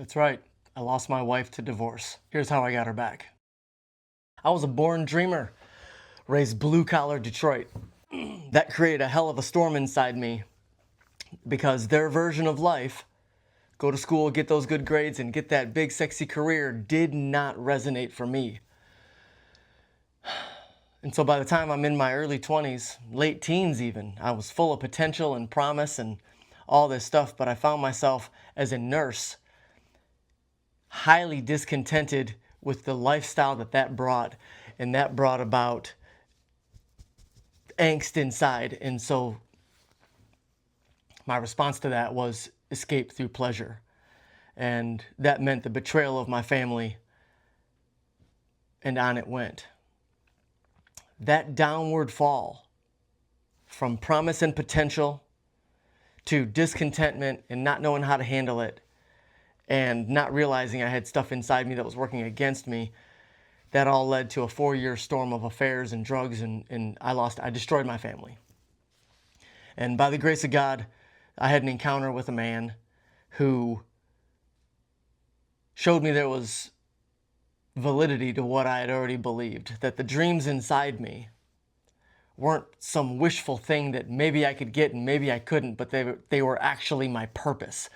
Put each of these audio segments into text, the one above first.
That's right. I lost my wife to divorce. Here's how I got her back. I was a born dreamer, raised blue-collar Detroit. That created a hell of a storm inside me because their version of life, go to school, get those good grades, and get that big sexy career, did not resonate for me. And so by the time I'm in my early 20s, late teens even, I was full of potential and promise and all this stuff, but I found myself as a nurse highly discontented with the lifestyle that brought, and that brought about angst inside. And so my response to that was escape through pleasure. And that meant the betrayal of my family, and on it went. That downward fall from promise and potential to discontentment and not knowing how to handle it and not realizing I had stuff inside me that was working against me, that all led to a 4-year storm of affairs and drugs, and I destroyed my family. And by the grace of God, I had an encounter with a man who showed me there was validity to what I had already believed, that the dreams inside me weren't some wishful thing that maybe I could get and maybe I couldn't, but they were actually my purpose.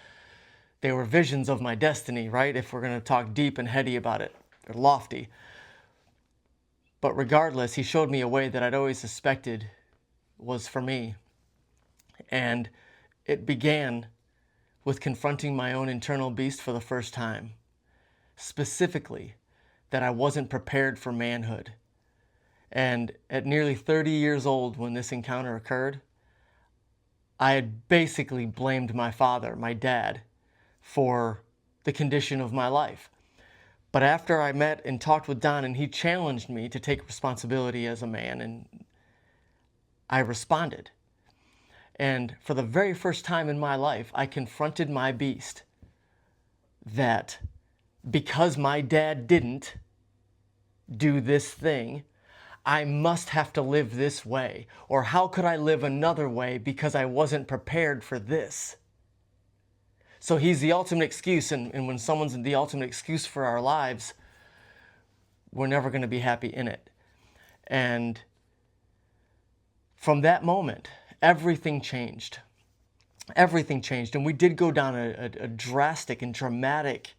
They were visions of my destiny, right? If we're going to talk deep and heady about it, or lofty. But regardless, he showed me a way that I'd always suspected was for me. And it began with confronting my own internal beast for the first time. Specifically, that I wasn't prepared for manhood. And at nearly 30 years old when this encounter occurred, I had basically blamed my father, my dad, for the condition of my life. But after I met and talked with Don, and he challenged me to take responsibility as a man, and I responded. And for the very first time in my life, I confronted my beast that because my dad didn't do this thing, I must have to live this way. Or how could I live another way because I wasn't prepared for this? So he's the ultimate excuse, and when someone's the ultimate excuse for our lives, we're never going to be happy in it. And from that moment, everything changed. Everything changed. And we did go down a drastic and dramatic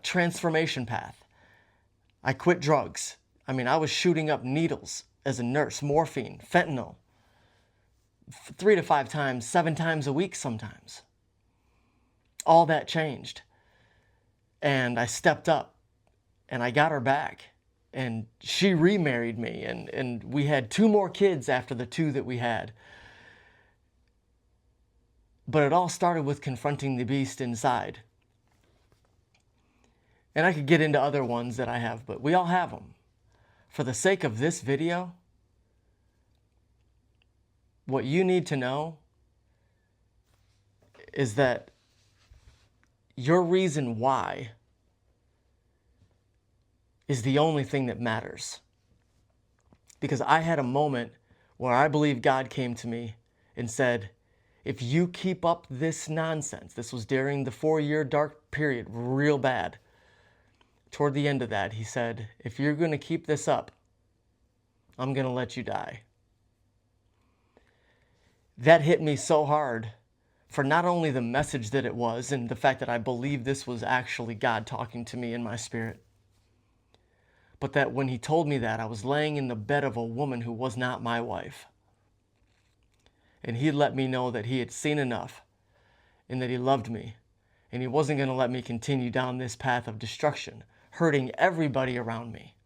transformation path. I quit drugs. I mean, I was shooting up needles as a nurse, morphine, fentanyl, 3 to 5 times, 7 times a week sometimes. All that changed. And I stepped up and I got her back. And she remarried me. And we had 2 more kids after the 2 that we had. But it all started with confronting the beast inside. And I could get into other ones that I have, but we all have them. For the sake of this video, what you need to know is that your reason why is the only thing that matters. Because I had a moment where I believe God came to me and said, if you keep up this nonsense, this was during the 4-year dark period, real bad. Toward the end of that, he said, if you're going to keep this up, I'm going to let you die. That hit me so hard for not only the message that it was and the fact that I believed this was actually God talking to me in my spirit, but that when he told me that, I was laying in the bed of a woman who was not my wife. And he let me know that he had seen enough and that he loved me. And he wasn't going to let me continue down this path of destruction, hurting everybody around me,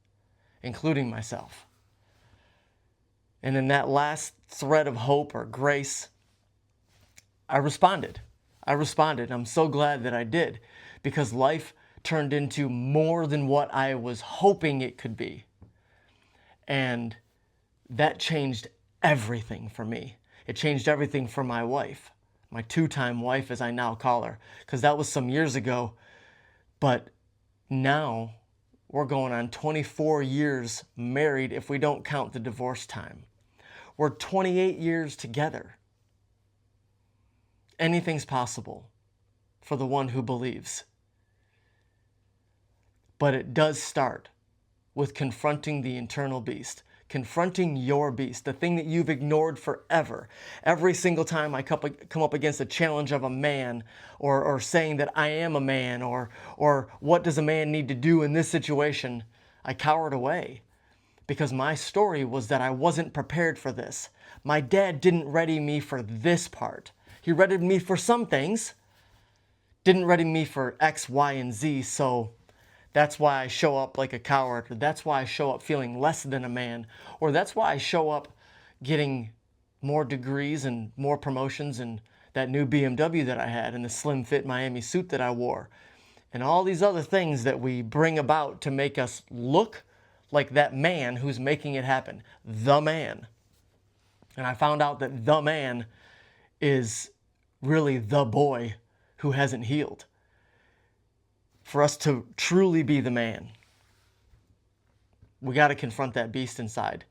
including myself. And in that last thread of hope or grace, I responded. I'm so glad that I did, because life turned into more than what I was hoping it could be. And that changed everything for me. It changed everything for my wife, my 2-time wife, as I now call her, because that was some years ago. But now we're going on 24 years married if we don't count the divorce time. We're 28 years together. Anything's possible for the one who believes. But it does start with confronting the internal beast, confronting your beast, the thing that you've ignored forever. Every single time I come up against a challenge of a man, or saying that I am a man, or what does a man need to do in this situation, I cowered away because my story was that I wasn't prepared for this. My dad didn't ready me for this part. He readied me for some things, didn't ready me for X, Y, and Z, so that's why I show up like a coward, or that's why I show up feeling less than a man, or that's why I show up getting more degrees and more promotions and that new BMW that I had and the slim fit Miami suit that I wore, and all these other things that we bring about to make us look like that man who's making it happen, the man. And I found out that the man is really the boy who hasn't healed. For us to truly be the man, we got to confront that beast inside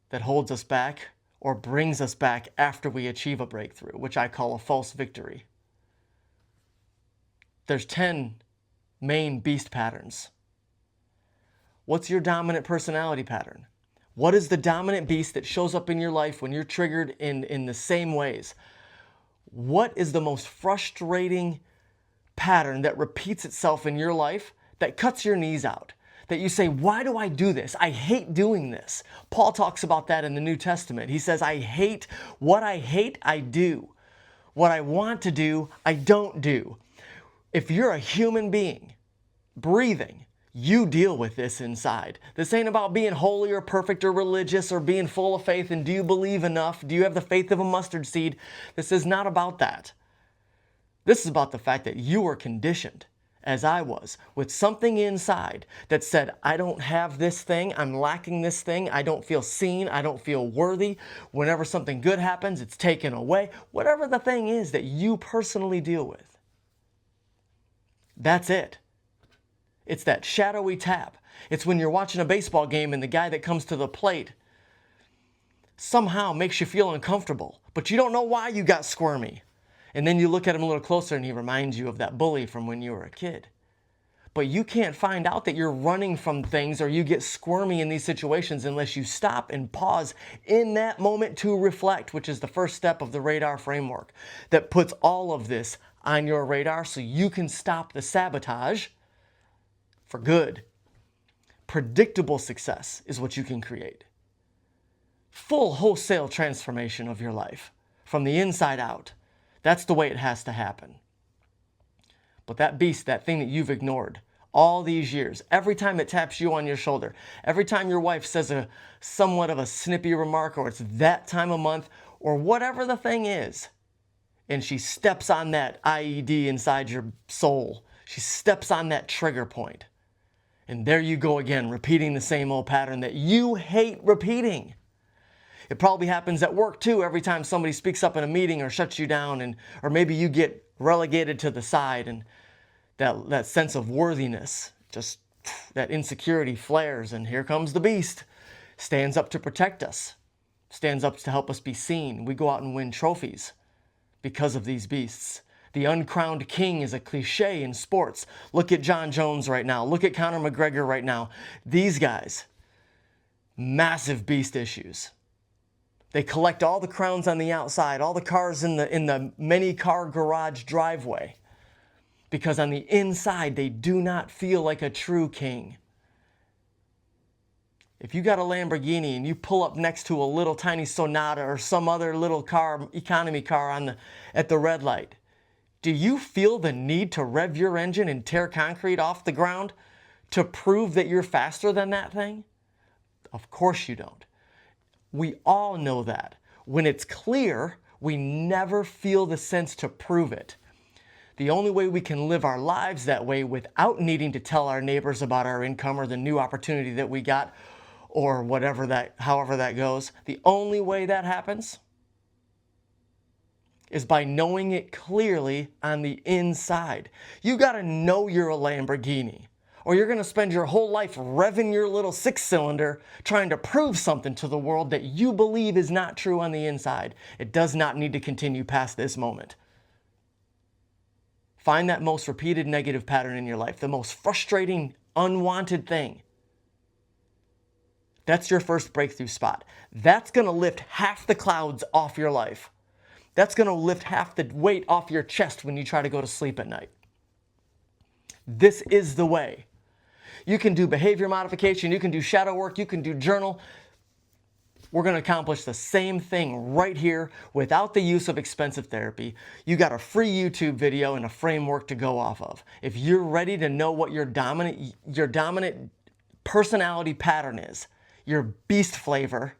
that holds us back or brings us back after we achieve a breakthrough, which I call a false victory. There's 10 main beast patterns. What's your dominant personality pattern? What is the dominant beast that shows up in your life when you're triggered in the same ways? What is the most frustrating pattern that repeats itself in your life that cuts your knees out? That you say, why do I do this? I hate doing this. Paul talks about that in the New Testament. He says, I hate, I do. What I want to do, I don't do. If you're a human being, breathing, you deal with this inside. This ain't about being holy or perfect or religious or being full of faith and do you believe enough? Do you have the faith of a mustard seed? This is not about that. This is about the fact that you were conditioned, as I was, with something inside that said, I don't have this thing, I'm lacking this thing, I don't feel seen, I don't feel worthy. Whenever something good happens, it's taken away. Whatever the thing is that you personally deal with. That's it. It's that shadowy tap. It's when you're watching a baseball game and the guy that comes to the plate somehow makes you feel uncomfortable, but you don't know why you got squirmy. And then you look at him a little closer and he reminds you of that bully from when you were a kid. But you can't find out that you're running from things or you get squirmy in these situations unless you stop and pause in that moment to reflect, which is the first step of the radar framework that puts all of this on your radar so you can stop the sabotage for good. Predictable success is what you can create. Full wholesale transformation of your life from the inside out. That's the way it has to happen. But that beast, that thing that you've ignored all these years, every time it taps you on your shoulder, every time your wife says a somewhat of a snippy remark, or it's that time of month, or whatever the thing is, and she steps on that IED inside your soul, she steps on that trigger point. And there you go again, repeating the same old pattern that you hate repeating. It probably happens at work too, every time somebody speaks up in a meeting or shuts you down, or maybe you get relegated to the side and that sense of worthiness, just that insecurity flares and here comes the beast. Stands up to protect us, stands up to help us be seen. We go out and win trophies because of these beasts. The uncrowned king is a cliche in sports. Look at John Jones right now. Look at Conor McGregor right now. These guys, massive beast issues. They collect all the crowns on the outside, all the cars in the many car garage driveway, because on the inside they do not feel like a true king. If you got a Lamborghini and you pull up next to a little tiny Sonata or some other little car, economy car at the red light, do you feel the need to rev your engine and tear concrete off the ground to prove that you're faster than that thing? Of course you don't. We all know that. When it's clear, we never feel the sense to prove it. The only way we can live our lives that way without needing to tell our neighbors about our income or the new opportunity that we got or however that goes, the only way that happens is by knowing it clearly on the inside. You got to know you're a Lamborghini, or you're going to spend your whole life revving your little six-cylinder trying to prove something to the world that you believe is not true on the inside. It does not need to continue past this moment. Find that most repeated negative pattern in your life, the most frustrating, unwanted thing. That's your first breakthrough spot. That's going to lift half the clouds off your life. That's going to lift half the weight off your chest when you try to go to sleep at night. This is the way. You can do behavior modification, you can do shadow work, you can do journal. We're going to accomplish the same thing right here without the use of expensive therapy. You got a free YouTube video and a framework to go off of. If you're ready to know what your dominant personality pattern is, your beast flavor,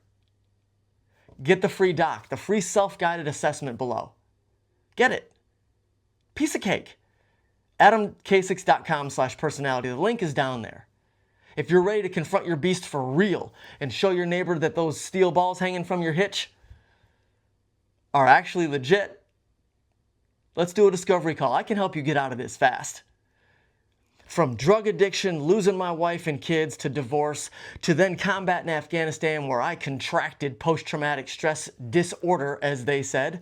get the free doc, the free self-guided assessment below. Get it. Piece of cake. AdamKasix.com/personality. The link is down there. If you're ready to confront your beast for real and show your neighbor that those steel balls hanging from your hitch are actually legit, let's do a discovery call. I can help you get out of this fast. From drug addiction, losing my wife and kids, to divorce, to then combat in Afghanistan where I contracted post-traumatic stress disorder, as they said.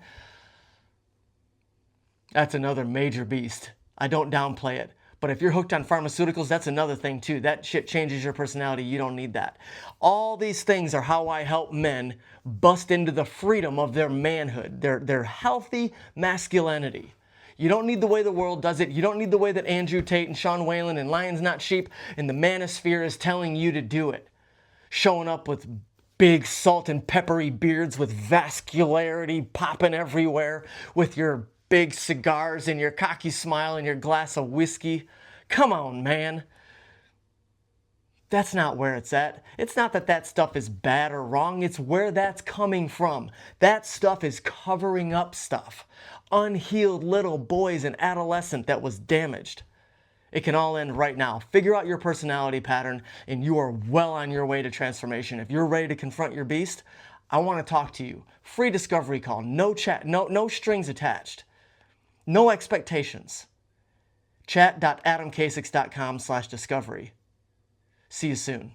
That's another major beast. I don't downplay it. But if you're hooked on pharmaceuticals, that's another thing too. That shit changes your personality. You don't need that. All these things are how I help men bust into the freedom of their manhood, their healthy masculinity. You don't need the way the world does it. You don't need the way that Andrew Tate and Sean Whalen and Lions Not Sheep and the manosphere is telling you to do it. Showing up with big salt and peppery beards with vascularity popping everywhere, with your big cigars and your cocky smile and your glass of whiskey. Come on, man. That's not where it's at. It's not that that stuff is bad or wrong. It's where that's coming from. That stuff is covering up stuff. Unhealed little boys and adolescent that was damaged. It can all end right now. Figure out your personality pattern and you are well on your way to transformation. If you're ready to confront your beast, I want to talk to you. Free discovery call. No chat. No strings attached. No expectations. Chat.adamkasix.com/discovery. See you soon.